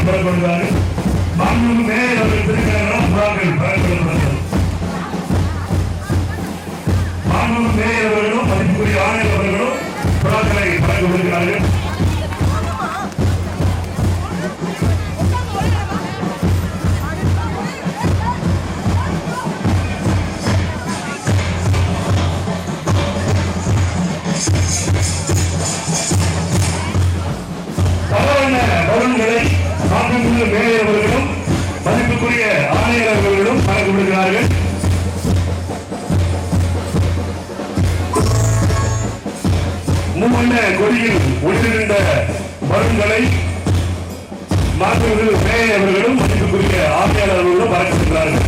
பெறப்படுகிறார்கள். மாண்புமிகு மேயர் அவர்கள் திருக்கரங்களால் புறாக்கள் பயன்படுத்தப்படுகிறது. மாண்புமிகு மேயர் அவர்களும் மதிப்புக்குரிய ஆணையர் அவர்களும் புறாக்களை வழங்க வருகிறார்கள். பலன்களை மாண்புமிகு மேயர் அவர்களும் மதிப்புக்குரிய ஆணையர் அவர்களும் வழங்க விடுகிறார்கள். மூவண்ண கொடியில் ஒளிர்கின்ற பலன்களை மாண்புமிகு மேயர் அவர்களும் மதிப்புக்குரிய ஆணையர் அவர்களும் வழங்குகிறார்கள்.